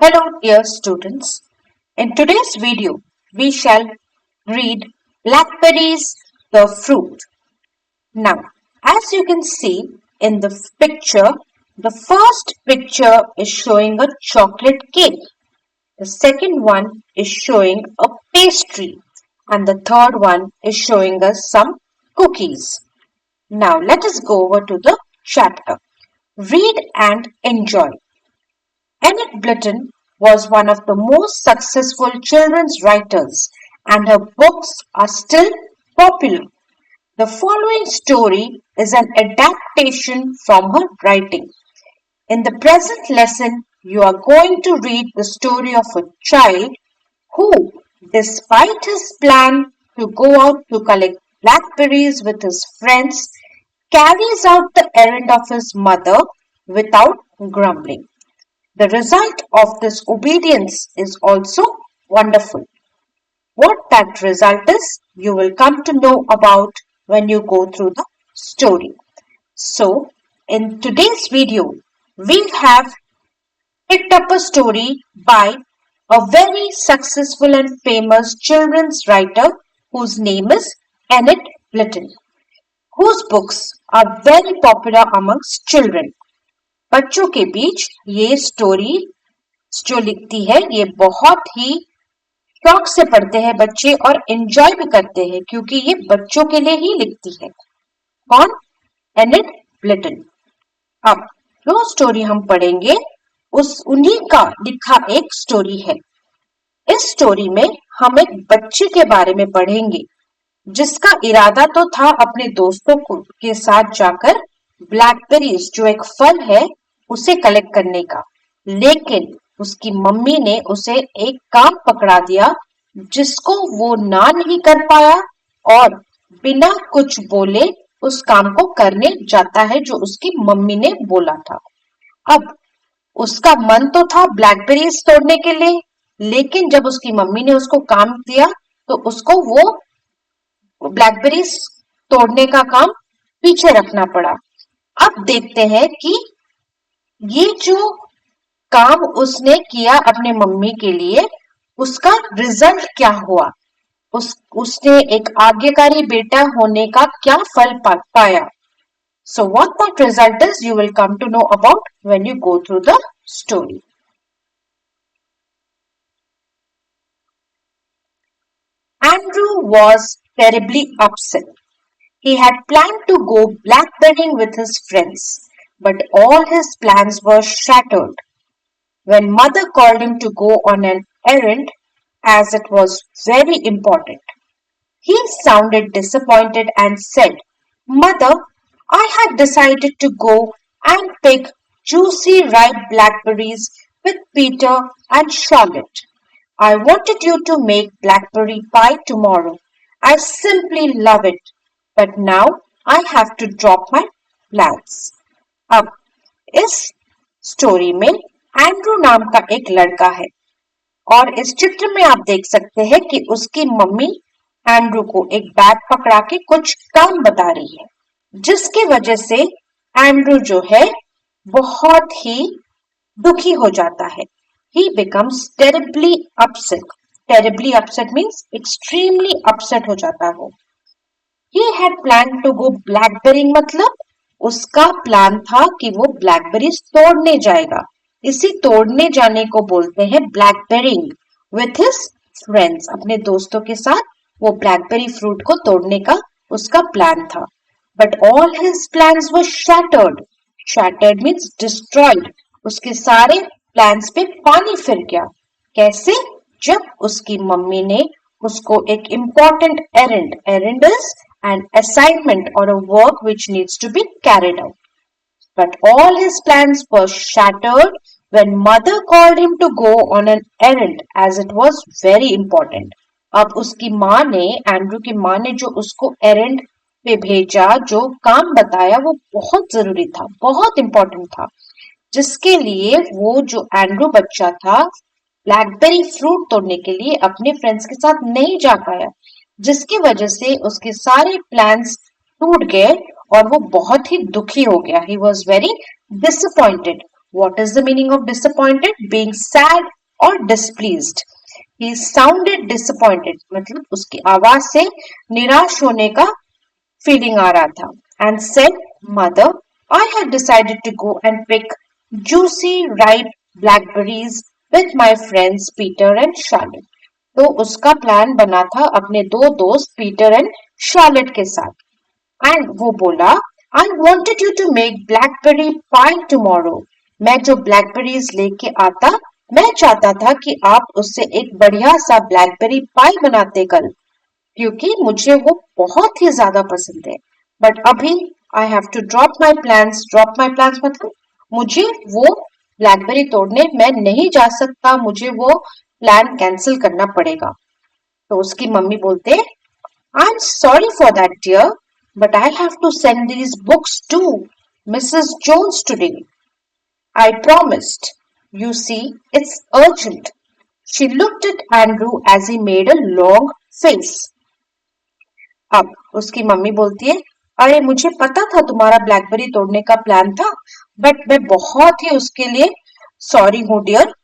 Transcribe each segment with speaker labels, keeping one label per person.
Speaker 1: Hello, dear students. In today's video, we shall read Blackberries, the fruit. Now, as you can see in the picture, the first picture is showing a chocolate cake. The second one is showing a pastry. And the third one is showing us some cookies. Now, let us go over to the chapter. Read and enjoy. Enid Blyton was one of the most successful children's writers, and her books are still popular. The following story is an adaptation from her writing. In the present lesson, you are going to read the story of a child who, despite his plan to go out to collect blackberries with his friends, carries out the errand of his mother without grumbling. The result of this obedience is also wonderful. What that result is, you will come to know about when you go through the story. So, in today's video, we have picked up a story by a very successful and famous children's writer whose name is Enid Blyton, whose books are very popular amongst children. बच्चों के बीच ये story जो लिखती है ये बहुत ही शौक से पढ़ते हैं बच्चे और एंजॉय भी करते हैं क्योंकि ये बच्चों के लिए ही लिखती है। कौन? एनिड ब्लिटन। अब जो स्टोरी हम पढ़ेंगे उन्हीं का लिखा एक स्टोरी है। इस स्टोरी में हम एक बच्चे के बारे में पढ़ेंगे जिसका इरादा तो था अपने दोस्तों के साथ जाकर ब्लैकबेरीज जो एक फल है उसे कलेक्ट करने का, लेकिन उसकी मम्मी ने उसे एक काम पकड़ा दिया जिसको वो ना नहीं कर पाया और बिना कुछ बोले उस काम को करने जाता है जो उसकी मम्मी ने बोला था। अब उसका मन तो था ब्लैकबेरीज तोड़ने के लिए, लेकिन जब उसकी मम्मी ने उसको काम दिया तो उसको वो ब्लैकबेरीज तोड़ने का काम पीछे रखना पड़ा। अब देखते हैं कि ये जो काम उसने किया अपने मम्मी के लिए उसका रिजल्ट क्या हुआ, उसने एक आज्ञाकारी बेटा होने का क्या फल पाया। So what that result is, you will come to know about when you go through the story. Andrew was terribly upset. He had planned to go blackberrying with his friends, but all his plans were shattered. When mother called him to go on an errand, as it was very important, he sounded disappointed and said, "Mother, I had decided to go and pick juicy ripe blackberries with Peter and Charlotte. I wanted you to make blackberry pie tomorrow. I simply love it. But now I have to drop my plans." अब इस story में Andrew नाम का एक लड़का है और इस चित्र में आप देख सकते हैं कि उसकी मम्मी एंड्रू को एक बैग पकड़ा के कुछ काम बता रही है, जिसकी वजह से एंड्रू जो है बहुत ही दुखी हो जाता है। He becomes terribly upset. Terribly upset means extremely upset हो जाता है वो। He had planned to go blackberrying मतलब उसका प्लान था कि वो ब्लैकबेरीज तोड़ने जाएगा। इसी तोड़ने जाने को बोलते हैं ब्लैकबेरिंग विथ हिज फ्रेंड्स। अपने दोस्तों के साथ वो ब्लैकबेरी फ्रूट को तोड़ने का उसका प्लान था। But all his plans were shattered. Shattered means destroyed. उसके सारे प्लान्स पे पानी फिर गया। कैसे? जब उसकी मम्मी ने उसको एक important errand is an assignment or a work which needs to be carried out. But all his plans were shattered when mother called him to go on an errand as it was very important. अब उसकी माँ ने, Andrew की माँ ने जो उसको errand पे भेजा, जो काम बताया वो बहुत जरूरी था, बहुत इम्पोर्टेंट था, जिसके लिए वो जो एंड्रू बच्चा था ब्लैकबेरी फ्रूट तोड़ने के लिए अपने फ्रेंड्स के साथ नहीं जा पाया, जिसकी वजह से उसके सारे प्लान्स टूट गए और वो बहुत ही दुखी हो गया। He was very disappointed. What is the meaning of disappointed? Being sad or displeased. He sounded disappointed. मतलब उसकी आवाज से निराश होने का feeling आ रहा था. And said, Mother, I had decided to go and pick juicy, ripe blackberries with my friends Peter and Charlotte. तो उसका प्लान बना था अपने दो दोस्त पीटर एंड शार्लेट के साथ. एंड वो बोला, I wanted you to make blackberry pie tomorrow. मैं जो ब्लैकबेरीज लेके आता, मैं चाहता था कि आप उससे एक बढ़िया सा ब्लैकबेरी पाई बनाते कल, क्योंकि मुझे वो बहुत ही ज्यादा पसंद है. बट अभी I have to drop my plans मतलब मुझे वो ब्लैकबेरी तोड़ने मैं नहीं जा सकता, मुझे वो प्लान कैंसिल करना पड़ेगा. तो उसकी मम्मी बोलते, I am sorry for that dear, but I have to send these books to Mrs. Jones today. I promised. You see, it's urgent. She looked at Andrew as he made a long face. अब उसकी mummy बोलती है, अरे मुझे पता था तुम्हारा blackberry तोड़ने का प्लान था, बट मैं बहुत ही उसके लिए सॉरी हूँ डियर,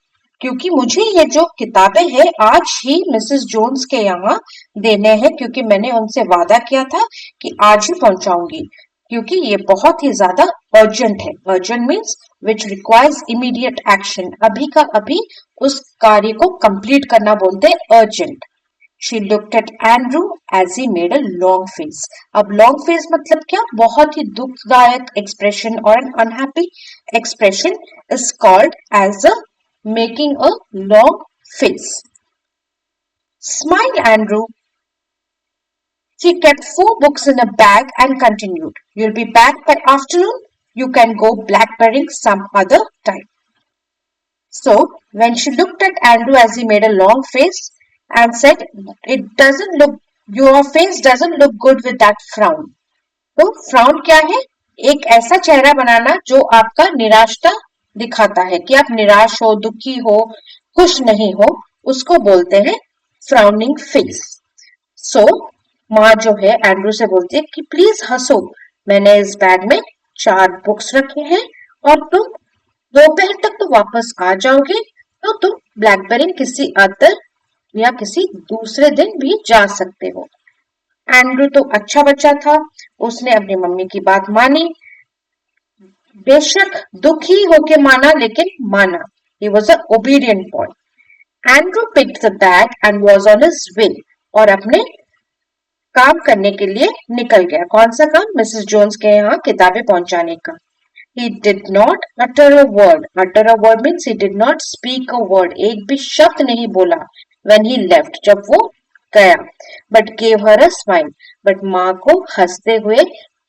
Speaker 1: क्योंकि मुझे ये जो किताबें हैं आज ही मिसेस जोन्स के यहाँ देने हैं, क्योंकि मैंने उनसे वादा किया था कि आज ही पहुंचाऊंगी, क्योंकि ये बहुत ही ज्यादा अर्जेंट है. Urgent means which requires immediate action. अभी का अभी उस कार्य को कंप्लीट करना बोलते हैं urgent. She looked at Andrew as he made a long face. अब long face मतलब क्या? बहुत ही दुखदायक expression और an unhappy expression is called as a making a long face. Smile, Andrew. She kept 4 books in a bag and continued, You'll be back by afternoon. You can go blackberrying some other time. So, when she looked at Andrew as he made a long face and said, your face doesn't look good with that frown. तो frown क्या है? एक ऐसा चेहरा बनाना जो आपका निराशता दिखाता है, कि आप निराश हो, दुखी हो, खुश नहीं हो, उसको बोलते हैं फ्राउनिंग फेस. सो माँ जो है एंड्रू से बोलती है कि प्लीज हंसो, मैंने इस बैग में 4 बुक्स रखे हैं और तुम दोपहर तक तो वापस आ जाओगे, तो तुम ब्लैकबेरी किसी अदर या किसी दूसरे दिन भी जा सकते हो. एंड्रू तो अच्छा बच्चा था, उसने अपनी मम्मी की बात मानी, बेशक दुखी होके माना, लेकिन माना. He was an obedient boy. Andrew picked the bag and was on his way. और अपने काम करने के लिए निकल गया. कौन सा काम? मिसेस जोन्स के यहाँ किताबें पहुंचाने का. He did not utter a word. Utter a word means he did not speak a word. एक भी शब्द नहीं बोला. When he left, जब वो गया. But gave her a smile. But माँ को हंसते हुए,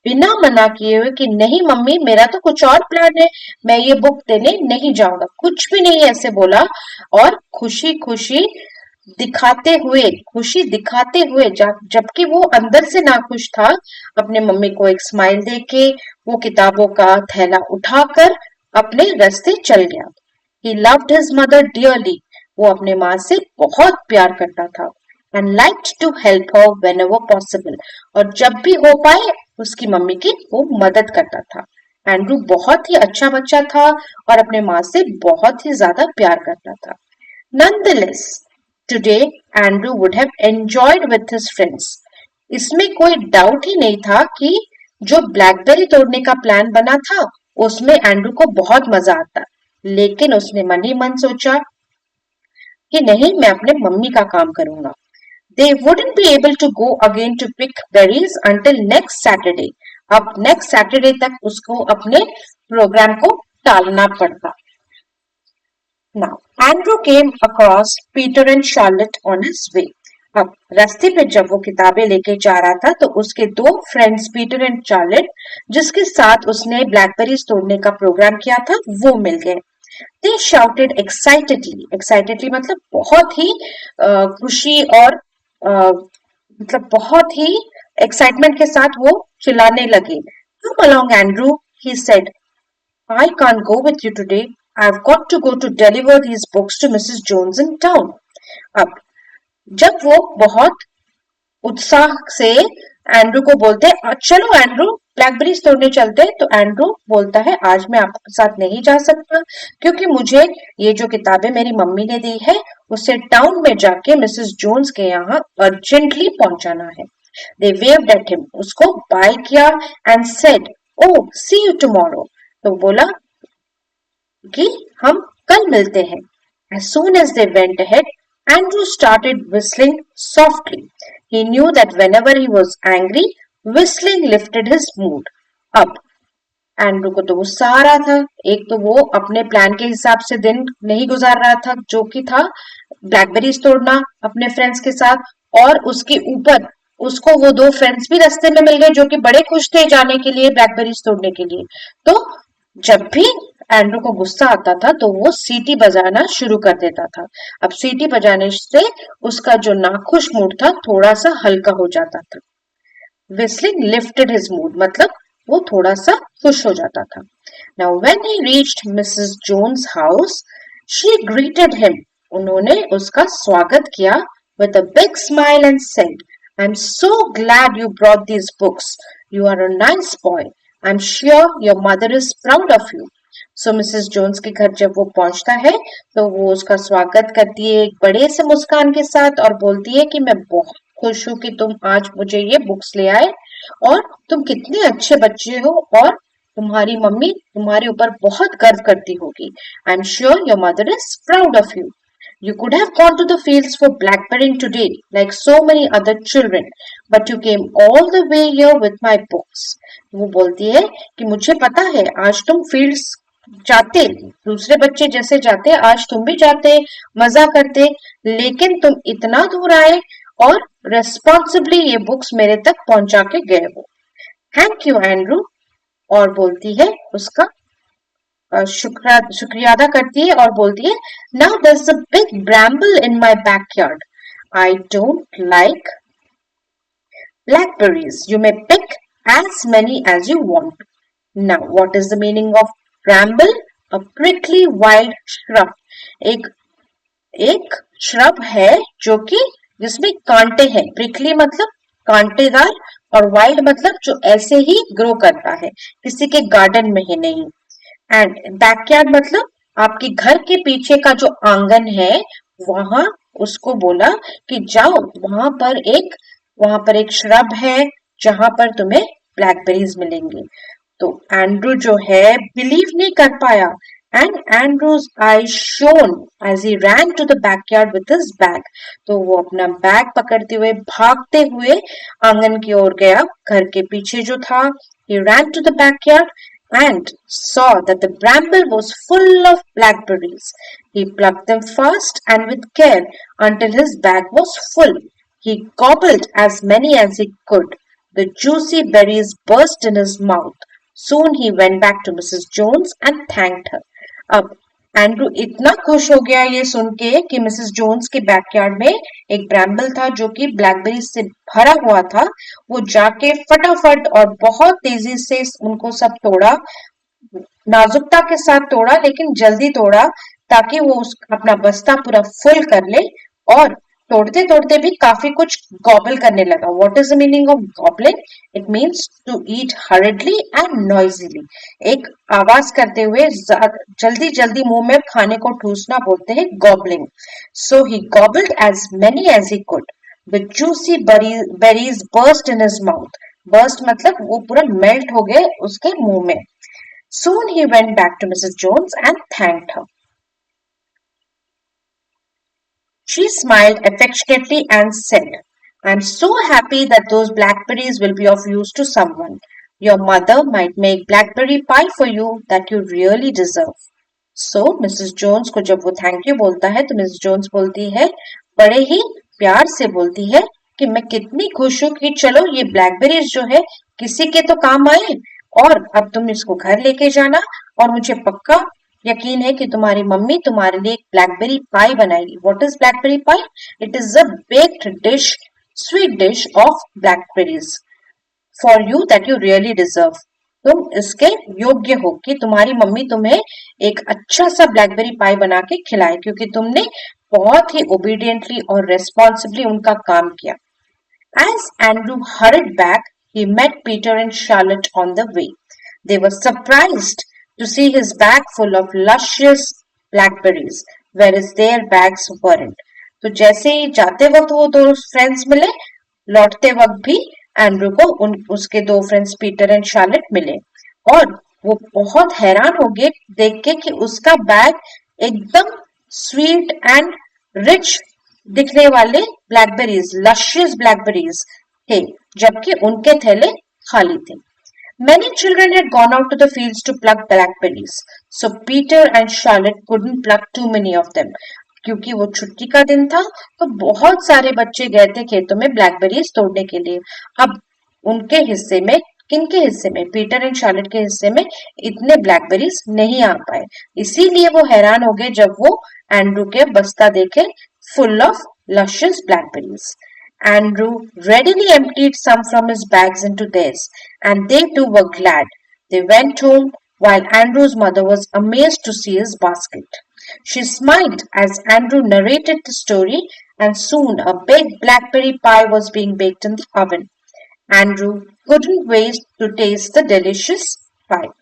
Speaker 1: बिना मना किए हुए कि नहीं मम्मी मेरा तो कुछ और प्लान है, मैं ये बुक देने नहीं जाऊंगा, कुछ भी नहीं ऐसे बोला. और खुशी दिखाते हुए जबकि वो अंदर से नाखुश था, अपने मम्मी को एक स्माइल देके वो किताबों का थैला उठाकर अपने रास्ते चल गया. He loved his mother dearly. वो अपने माँ से बहुत प्यार करता था. And liked to help her whenever possible. और जब भी हो पाए उसकी मम्मी की वो मदद करता था. एंड्रू बहुत ही अच्छा बच्चा था और अपने माँ से बहुत ही ज्यादा प्यार करता था. Nonetheless, today Andrew would have enjoyed with his friends. इसमें कोई डाउट ही नहीं था कि जो ब्लैकबेरी तोड़ने का प्लान बना था उसमें एंड्रू को बहुत मजा आता, लेकिन उसने मन ही मन सोचा कि नहीं, मैं अपने मम्मी का काम करूंगा. They wouldn't be able to go again to pick berries until next Saturday. अब next Saturday तक उसको अपने प्रोग्राम को टालना पड़ता. Now, Andrew came across Peter and Charlotte on his way. अब रास्ते पे जब वो किताबें लेके जा रहा था तो उसके 2 फ्रेंड्स पीटर एंड चार्लेट, जिसके साथ उसने ब्लैकबेरीज तोड़ने का प्रोग्राम किया था, वो मिल गए. They shouted excitedly. Excitedly मतलब बहुत ही खुशी और मतलब बहुत ही एक्साइटमेंट के साथ वो चिल्लाने लगे. Come along, Andrew, he said. I can't go with you today. I've got to go to deliver these books to Mrs. Jones in town. अब जब वो बहुत उत्साह से एंड्रू को बोलते, चलो एंड्रू, ब्लैकबेरीज तोड़ने चलते हैं। तो एंड्रू बोलता है आज मैं आपके साथ नहीं जा सकता क्योंकि मुझे ये जो किताबें मेरी मम्मी ने दी है उसे टाउन में जाके मिसेस जोन्स के यहाँ अर्जेंटली पहुंचाना है। दे वेव्ड एट हिम, उसको बाय किया and said oh see you tomorrow. तो बोला कि हम कल मिलते हैं। As soon as they went ahead, Andrew started whistling softly. He knew that whenever he was angry, whistling lifted his mood. अब एंड्रू को तो गुस्सा आ रहा था। एक तो वो अपने प्लान के हिसाब से दिन नहीं गुजार रहा था जो कि था ब्लैकबेरीज तोड़ना अपने फ्रेंड्स के साथ, और उसके ऊपर उसको वो दो फ्रेंड्स भी रास्ते में मिल गए जो कि बड़े खुश थे जाने के लिए ब्लैकबेरीज तोड़ने के लिए। तो जब भी एंड्रू को गुस्सा आता था तो वो सीटी बजाना शुरू कर देता था। अब सीटी बजाने से उसका जो नाखुश मूड था थोड़ा सा हल्का हो जाता था। Whistling lifted his mood, मतलब वो थोड़ा सा खुश हो जाता था। Now when he reached Mrs. Jones' house, she greeted him. उन्होंने उसका स्वागत किया with a big smile and said, I'm so glad you brought these books. You are a nice boy. I'm sure your mother is proud of you. So Mrs Jones के घर जब वो पहुंचता है तो वो उसका स्वागत करती है एक बड़े से मुस्कान के साथ और बोलती है कि मैं बहुत खुश हूँ कि तुम आज मुझे ये बुक्स ले आए और तुम कितने अच्छे बच्चे हो और तुम्हारी मम्मी तुम्हारे ऊपर बहुत गर्व करती होगी। I am sure your mother is proud of you. You could have gone to the fields for blackberrying today, like so many other children, but you came all the way here with my books. वो बोलती है कि मुझे पता है आज तुम fields जाते, दूसरे बच्चे जैसे जाते, आज तुम भी जाते, मजा करते, लेकिन तुम इतना दूर आए और रेस्पॉन्सिबली ये बुक्स मेरे तक पहुंचा के गए हो। Thank you Andrew. और बोलती है उसका शुक्रिया अदा करती है और बोलती है now there is a big bramble in my backyard. I don't like blackberries. You may pick as many as you want. Now, what is the meaning of bramble? A prickly wild shrub. एक एक shrub है जो कि जिसमें कांटे हैं। prickly मतलब कांटेदार और wild मतलब जो ऐसे ही ग्रो करता है, किसी के गार्डन में ही नहीं। एंड बैकयार्ड मतलब आपके घर के पीछे का जो आंगन है वहां उसको बोला कि जाओ वहां पर एक श्रब है जहां पर तुम्हें ब्लैकबेरीज मिलेंगे। तो एंड्रू जो है बिलीव नहीं कर पाया and Andrew's eyes shone as he ran to the backyard with his bag. तो वो अपना बैग पकड़ते हुए भागते हुए आंगन की ओर गया, घर के पीछे जो था। he ran to the backyard and saw that the bramble was full of blackberries. He plucked them fast and with care until his bag was full. He gobbled as many as he could. The juicy berries burst in his mouth. Soon he went back to Mrs. Jones and thanked her. अब Andrew इतना खुश हो गया ये सुन के कि Mrs Jones के backyard में एक ब्रैम्बल था जो कि ब्लैकबेरी से भरा हुआ था। वो जाके फटाफट और बहुत तेजी से उनको सब तोड़ा, नाजुकता के साथ तोड़ा लेकिन जल्दी तोड़ा ताकि वो अपना बस्ता पूरा फुल कर ले। और तोड़ते तोड़ते भी काफी कुछ गॉबल करने लगा। What is the meaning of gobbling? It means to eat hurriedly and noisily, एक आवाज करते हुए जल्दी जल्दी मुंह में खाने को ठूसना बोलते हैं gobbling. So he gobbled as many as he could. The juicy berries burst in his mouth. Burst मतलब वो पूरा मेल्ट हो गए उसके मुंह में। Soon he went back to Mrs. Jones and thanked her. She smiled affectionately and said, I'm so happy that those blackberries will be of use to someone. Your mother might make blackberry pie for you that you really deserve. So, Mrs. Jones को जब वो thank you बोलता है तो Mrs. Jones बोलती है, बड़े ही प्यार से बोलती है कि मैं कितनी खुश हूँ कि चलो ये ब्लैकबेरीज जो है किसी के तो काम आए और अब तुम इसको घर लेके जाना और मुझे पक्का यकीन है कि तुम्हारी मम्मी तुम्हारे लिए एक ब्लैकबेरी पाई बनाएगी। What is blackberry pi? It is a baked dish, sweet dish of blackberries for you that you really deserve. तुम इसके योग्य हो कि तुम्हारी मम्मी तुम्हें एक अच्छा सा ब्लैकबेरी पाई बना के खिलाए क्योंकि तुमने बहुत ही ओबीडियंटली और रेस्पॉन्सिबली उनका काम किया। As Andrew hurried back, he met Peter and Charlotte on the way. They were surprised to see his bag full of luscious blackberries, whereas their bags weren't. तो जैसे ही जाते वक्त वो दो फ्रेंड्स मिले, लौटते वक्त भी एंड्रू को उसके दो फ्रेंड्स पीटर एंड शार्लेट मिले और वो बहुत हैरान हो गए देख के कि उसका बैग एकदम स्वीट एंड रिच दिखने वाले ब्लैकबेरीज, लशियस ब्लैकबेरीज थे, जबकि उनके थैले खाली थे. Many children had gone out to the fields to pluck blackberries, so Peter and Charlotte couldn't pluck too many of them. क्योंकि वो छुट्टी का दिन था तो बहुत सारे बच्चे गए थे खेतों में ब्लैकबेरीज तोड़ने के लिए. अब उनके हिस्से में, किनके हिस्से में, पीटर एंड शार्लेट के हिस्से में इतने ब्लैकबेरीज नहीं आ पाए. इसीलिए वो हैरान हो गए जब वो एंड्रू के बस्ता देखे full of luscious blackberries. Andrew readily emptied some from his bags into theirs, and they too were glad. They went home while Andrew's mother was amazed to see his basket. She smiled as Andrew narrated the story, and soon a big blackberry pie was being baked in the oven. Andrew couldn't wait to taste the delicious pie.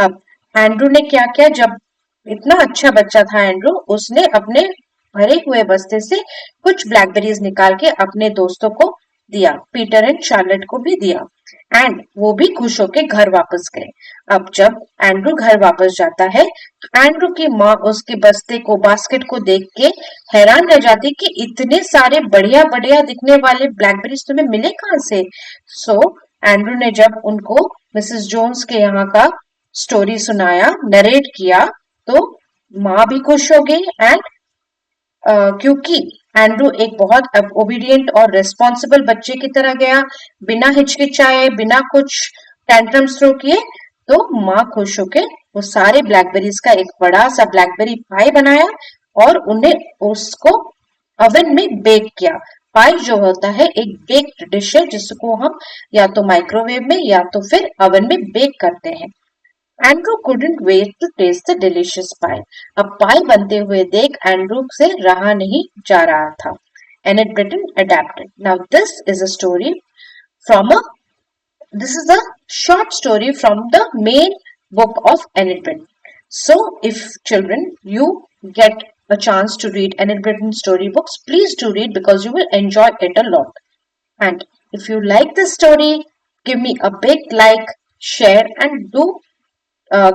Speaker 1: अब Andrew ने क्या किया, जब इतना अच्छा बच्चा था Andrew, उसने अपने भरे हुए बस्ते से कुछ ब्लैकबेरीज निकाल के अपने दोस्तों को दिया, पीटर एंड शार्लेट को भी दिया, एंड वो भी खुश होके घर वापस गए. अब जब एंड्रू घर वापस जाता है तो एंड्रू की माँ उसके बस्ते को, बास्केट को देख के हैरान रह जाती कि इतने सारे बढ़िया बढ़िया दिखने वाले ब्लैकबेरीज तुम्हें मिले कहाँ से. सो एंड्रू ने जब उनको मिसेस जोन्स के यहाँ का स्टोरी सुनाया, नरेट किया, तो माँ भी खुश हो गई एंड क्योंकि एंड्रू एक बहुत ओबीडियंट और रिस्पॉन्सिबल बच्चे की तरह गया, बिना हिचकिचाए, बिना कुछ टेंट्रम्स थ्रो किए, तो माँ खुश होके वो सारे ब्लैकबेरीज का एक बड़ा सा ब्लैकबेरी पाई बनाया और उन्हें उसको ओवन में बेक किया. पाई जो होता है एक बेक्ड डिश है जिसको हम या तो माइक्रोवेव में या तो फिर ओवन में बेक करते हैं. Andrew couldn't wait to taste the delicious pie. अब पाई बनते हुए देख एंड्रू से रहा नहीं जा रहा था. Enid Blyton adapted. Now this is a story from this is a short story from the main book of Enid Blyton. So if children you get a chance to read Enid Blyton storybooks, please do read because you will enjoy it a lot. And if you like this story, give me a big like, share, and do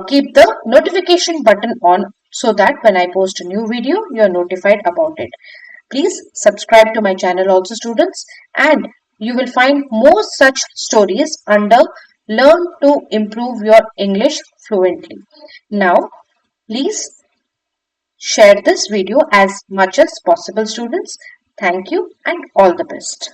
Speaker 1: keep the notification button on so that when I post a new video, you are notified about it. Please subscribe to my channel also, students, and you will find more such stories under Learn to Improve Your English Fluently. Now, please share this video as much as possible, students. Thank you and all the best.